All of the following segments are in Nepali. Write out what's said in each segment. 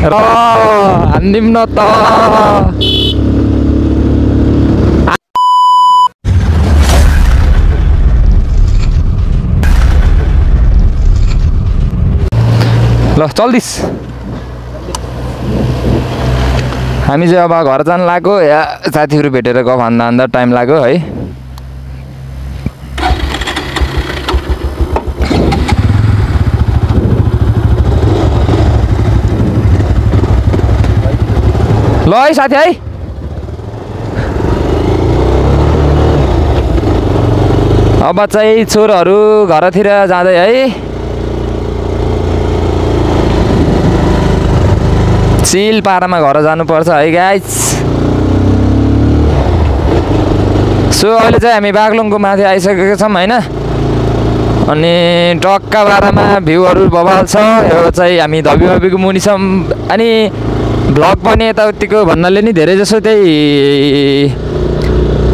र हान्दिम न त ल चल्दिस हामी चाहिँ अब घर जान लाग्यो या साथीहरू भेटेर गफ हान्दा हान्दा टाइम लाग्यो है ल है साथी है अब चाहिँ छोराहरू घरतिर जाँदै है चिल पारामा घर जानुपर्छ है गाइस सो अहिले चाहिँ हामी बागलुङको माथि आइसकेका छौँ होइन अनि टक्का बारामा भ्यूहरू बबाल छ यो चाहिँ हामी धबीको मुनि छौँ अनि भ्लग पनि यताउतिको भन्नाले नि धेरै जसो त्यही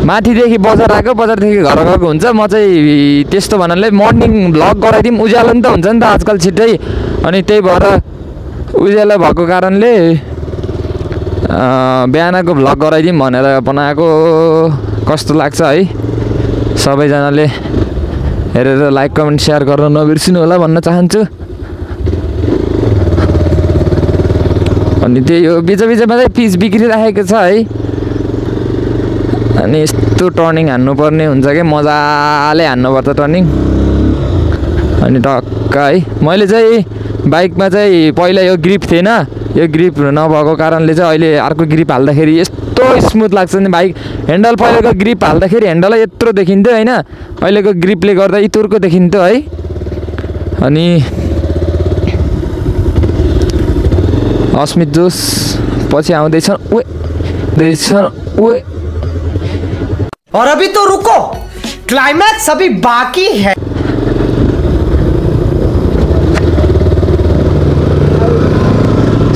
माथिदेखि बजार आएको बजारदेखि घर गएको हुन्छ म चाहिँ त्यस्तो भन्नाले मर्निङ भ्लग गराइदिउँ उज्यालो नि त हुन्छ नि त आजकल छिट्टै अनि त्यही भएर उज्यालो भएको कारणले बिहानको भ्लग गराइदिउँ भनेर बनाएको कस्तो लाग्छ है सबैजनाले हेरेर लाइक कमेन्ट सेयर गर्न नबिर्सिनु होला भन्न चाहन्छु अनि त्यही हो बिचबिचमा चाहिँ पिच बिग्रिराखेको छ है अनि यस्तो टर्निङ हान्नुपर्ने हुन्छ कि मजाले हान्नुपर्छ टर्निङ अनि टक्क है मैले चाहिँ बाइकमा चाहिँ पहिला यो ग्रिप थिएन यो ग्रिप नभएको कारणले चाहिँ अहिले अर्को ग्रिप हाल्दाखेरि यस्तो स्मुथ लाग्छ नि बाइक ह्यान्डल पहिलाको ग्रिप हाल्दाखेरि ह्यान्डललाई यत्रो देखिन्थ्यो होइन अहिलेको ग्रिपले गर्दा इतुरको देखिन्थ्यो है अनि अस्मित जोस पछि आउँदैछन् ओए और अभी तो रुको क्लाइमैक्स अभी बाकी है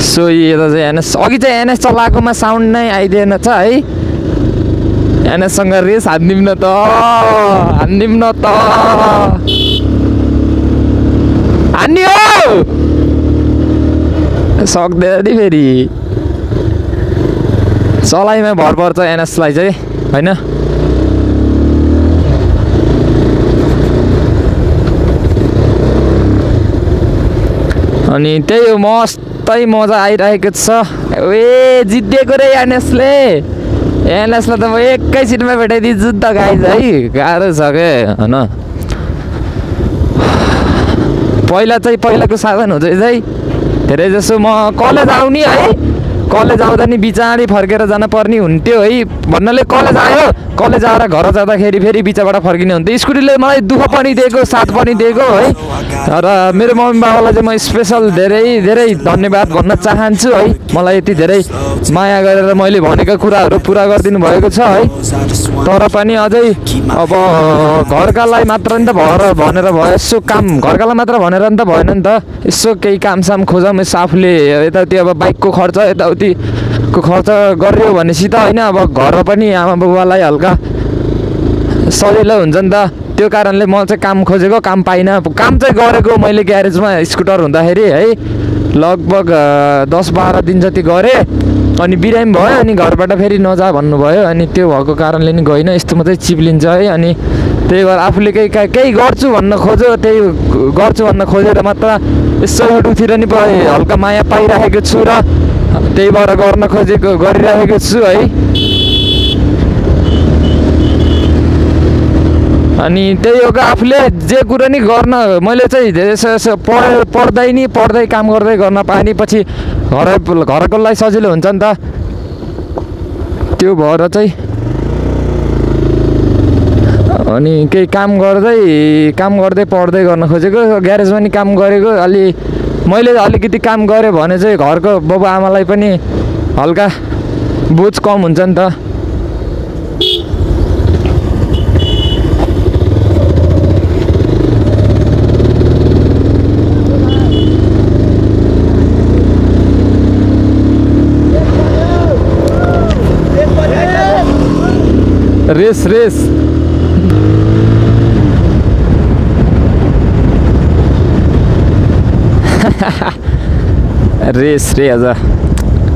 सो यता चाहिँ एनएस अघि चाहिँ एनएस चलाएकोमा साउन्ड नै आइदिएन छ है एनएससँग रेस हान्दिउँ न त हान्ने हो सक्दैन नि फेरि चलाइमा भर पर्छ एनएसलाई चाहिँ होइन अनि त्यही हो मस्तै मजा आइरहेको छ ए जितेको रे एनएसलाई त म एकैछिनमा भेटाइदिन्छु नि त गाइज है गाह्रो छ के होइन पहिलाको साधन हुन्छ चाहिँ धेरै जसो म कलेज आउने है कलेज आउँदा नि बिचारी फर्केर जान पर्ने हुन्थ्यो है भन्नाले कलेज आयो कलेज आएर घर जाँदाखेरि फेरि बिचबाट फर्किने हुन्थ्यो स्कुटीले मलाई दुःख पनि दिएको साथ पनि दिएको है र मेरो मम्मी बाबालाई चाहिँ म स्पेसल धेरै धेरै धन्यवाद भन्न चाहन्छु है मलाई यति धेरै माया गरेर मैले भनेको कुराहरू पुरा गरिदिनु भएको छ है तर पनि अझै अब घरकालाई मात्र नि त भनेर भयो यसो काम घरकालाई मात्र भनेर नि त भएन नि त यसो केही कामसाम खोजौँ यसो आफूले यताउति अब बाइकको खर्च यताउतिको खर्च गर्यो भनेपछि त होइन अब घर पनि आमा बाबालाई हल्का सजिलो हुन्छ नि त त्यो कारणले म चाहिँ काम खोजेको काम पाइनँ काम चाहिँ गरेको मैले ग्यारेजमा स्कुटर हुँदाखेरि है लगभग 10-12 दिन जति गरेँ अनि बिरामी भयो अनि घरबाट फेरि नजा भन्नुभयो अनि त्यो भएको कारणले नि गइनँ यस्तोमा चाहिँ चिप्लिन्छ है अनि त्यही भएर आफूले केही गर्छु भन्न खोज्यो त्यही गर्छु भन्न खोजेर मात्र यसो युट्युबतिर नि हल्का माया पाइरहेको छु र त्यही भएर गर्न खोजेको गरिरहेको छु है अनि त्यही हो कि आफूले जे कुरा नि गर्न मैले चाहिँ धेरै पढ्दै काम गर्दै गर्न पाएँ नि पछि घरकोलाई सजिलो हुन्छ नि त त्यो भएर चाहिँ अनि केही काम गर्दै पढ्दै गर्न खोजेको ग्यारेजमा नि काम गरेको अलि मैले अलिकति काम गरेँ भने चाहिँ घरको बाबु आमालाई पनि हल्का बोझ कम हुन्छ नि त रेस रेस रे अझ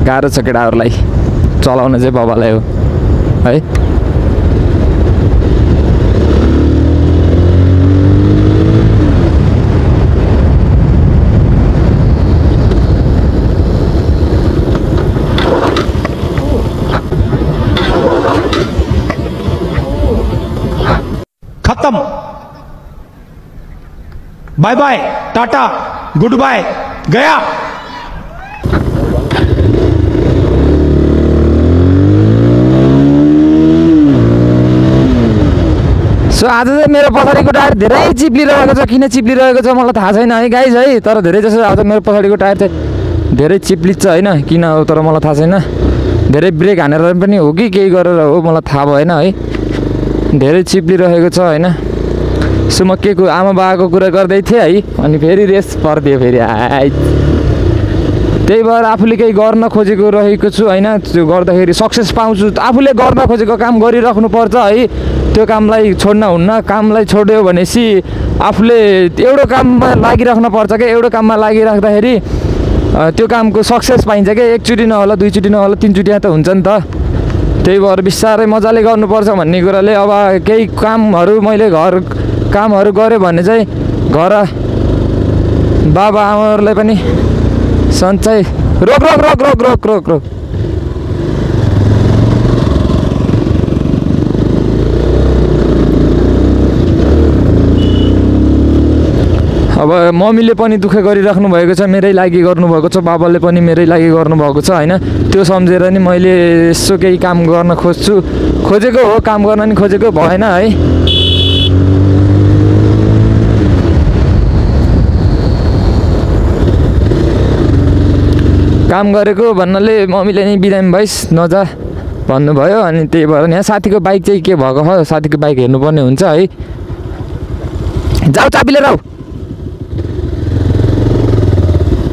गाह्रो छ केटाहरूलाई चलाउन चाहिँ बाबालाई हो है। खत्म, bye bye, tata, good bye, गया। सो आज चाहिँ मेरो पछाडिको टायर धेरै चिप्लिरहेको छ। किन चिप्लिरहेको छ मलाई थाहा छैन है गाइज है, तर धेरै जसो आज मेरो पछाडिको टायर चाहिँ धेरै चिप्लिन्छ होइन, किन हो तर मलाई थाहा छैन। धेरै ब्रेक हानेर पनि हो कि केही गरेर हो मलाई थाहा भएन है, धेरै चिप्लिरहेको छ होइन। सो म के को आमा बाबाको कुरा गर्दै थिएँ है, अनि फेरि रेस परिदियो फेरि आइ। त्यही भएर आफूले केही गर्न खोजेको रहेको छु होइन, त्यो गर्दाखेरि सक्सेस पाउँछु। आफूले गर्न खोजेको काम गरिराख्नुपर्छ है, त्यो कामलाई छोड्न हुन्न। कामलाई छोड्यो भनेपछि आफूले एउटा काममा लागिराख्नुपर्छ क्या। एउटा काममा लागिराख्दाखेरि त्यो कामको सक्सेस पाइन्छ क्या। एकचोटि नहोला, दुईचोटि नहोला, तिनचोटि त हुन्छ नि त। त्यही भएर बिस्तारै मजाले गर्नुपर्छ भन्ने कुराले अब केही कामहरू मैले घर कामहरू गरेँ भने चाहिँ घर बाबा आमाहरूलाई पनि सन्चै रोक रोक रोक रोक रोक रोक रोक अब मम्मीले पनि दुःख गरिराख्नु भएको छ, मेरै लागि गर्नुभएको छ, बाबाले पनि मेरै लागि गर्नुभएको छ होइन। त्यो सम्झेर नि मैले यसो केही काम गर्न खोजेको हो, काम गर्न नि खोजेको भएन है। काम गरेको भन्नाले मम्मीले नि बिरामी भइस् नजा भन्नुभयो, अनि त्यही भएर यहाँ साथीको बाइक चाहिँ के भएको हो, साथीको बाइक हेर्नुपर्ने हुन्छ है। जाऊ चाबी लिएर आऊ।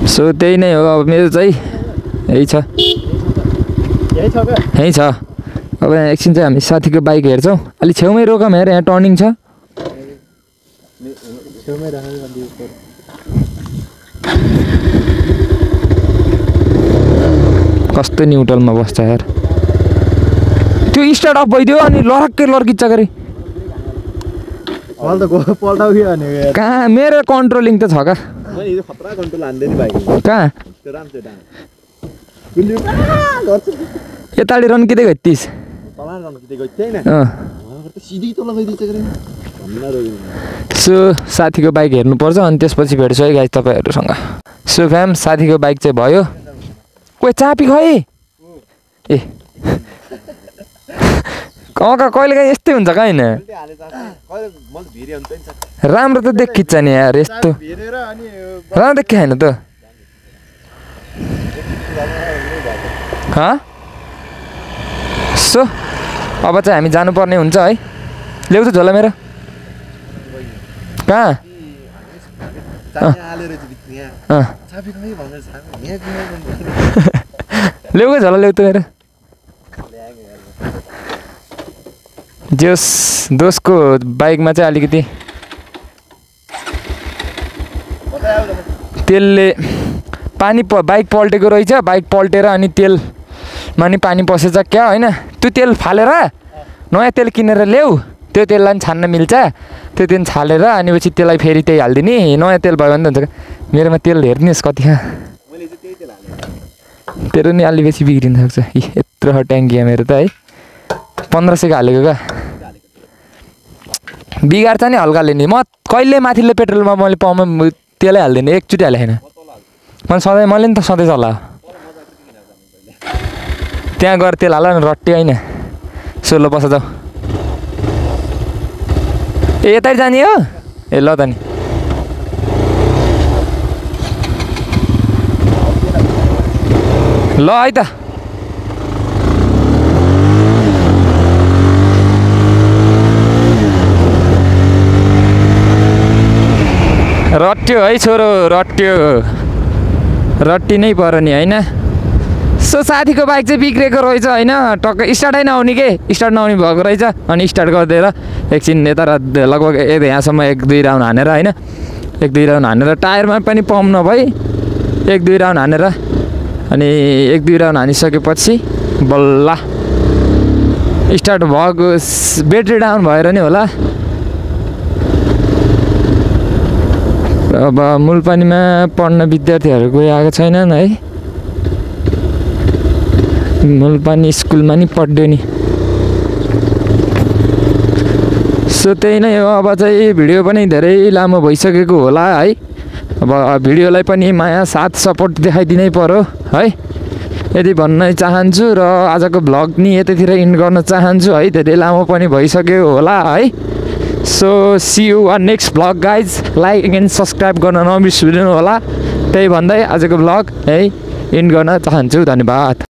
सो त्यही नै हो अब मेरो चाहिँ यही छ यही छ। अब एकछिन चाहिँ हामी साथीको बाइक हेर्छौँ। अलिक छेउमै रोकौँ, हेर यहाँ टर्निङ छ। कस्तो न्युट्रलमा बस्छ यार, त्यो स्टार्ट अफ भइदियो अनि लरक्कै लर्किन्छ गरी। कहाँ मेरो कन्ट्रोलिङ त छ का, कहाँ यताडि रन्किँदै गइतिस। सो साथीको बाइक हेर्नुपर्छ अनि त्यसपछि भेट्छु है गाइस तपाईँहरूसँग। सो फ्याम साथीको बाइक चाहिँ भयो। कोही चापी खै ए कहिलेकाहीँ यस्तै हुन्छ कहाँ होइन, राम्रो त देखिन्छ नि यार, यस्तो राम्रो देखियो होइन त। सो अब चाहिँ हामी जानुपर्ने हुन्छ है। ल्याउ त झोला मेरो, कहाँ ल्याउ झोला ल्याउ त मेरो। जोस् दोस्तको बाइकमा चाहिँ अलिकति तेलले पानी बाइक पल्टेको रहेछ। बाइक पल्टेर अनि तेलमा नि पानी पसेछ क्या होइन। त्यो तेल फालेर नयाँ तेल किनेर ल्याऊ, त्यो तेललाई पनि छान्न मिल्छ। त्यो तेल छालेर अनि पछि त्यसलाई फेरि त्यही हालिदिने, नयाँ तेल भयो भने त हुन्छ। मेरोमा तेल हेर्नुहोस् कति छ, तेरो नि अलि बेसी बिग्रिन सक्छ। यत्रो ट्याङ्की मेरो त है, 1500 हालेको क्या, बिगार्छ नि हल्काले नि। म कहिले माथिल्लो पेट्रोलमा मैले पम्पमा तेलै हाल्दिनँ, एकचोटि हालेको छैन मैले सधैँ। मैले नि त सधैँ चला त्यहाँ गएर तेल हाल न रट्टी होइन। सोलो बस जाऊ। ए यतै जाने हो, ए ल त नि। ल है त रट्यो है छोरो, रट्यो, रट्टी नै पर्यो नि होइन। सो साथीको बाइक चाहिँ बिग्रेको रहेछ होइन, टक्क स्टार्टै नआउने के, स्टार्ट नआउने भएको रहेछ। अनि स्टार्ट गरिदिएर एकछिन यता लगभग यहाँसम्म 1-2 राउन्ड हानेर होइन, 1-2 राउन्ड हानेर टायरमा पनि पम्प नभई 1-2 राउन्ड हानेर अनि 1-2 राउन्ड हानिसकेपछि बल्ल स्टार्ट भएको ब्याट्री डाउन भएर नि होला। अब मूलपानीमा पढ्न विद्यार्थीहरू कोही आएको छैनन् है। मूलपानी स्कुलमा नि पढ्यो नि। सो त्यही नै हो। अब चाहिँ भिडियो पनि धेरै लामो भइसकेको होला है। अब भिडियोलाई पनि माया साथ सपोर्ट देखाइदिनै पर्यो है। यदि भन्न चाहन्छु र आजको भ्लग नि यतितिर इन्ड गर्न चाहन्छु है। धेरै लामो पनि भइसक्यो होला है। So see you on next vlog guys. Like and subscribe गर्न नबिर्सिनु होला। त्यही भन्दै आजको भ्लग है इन्ड गर्न चाहन्छु। धन्यवाद।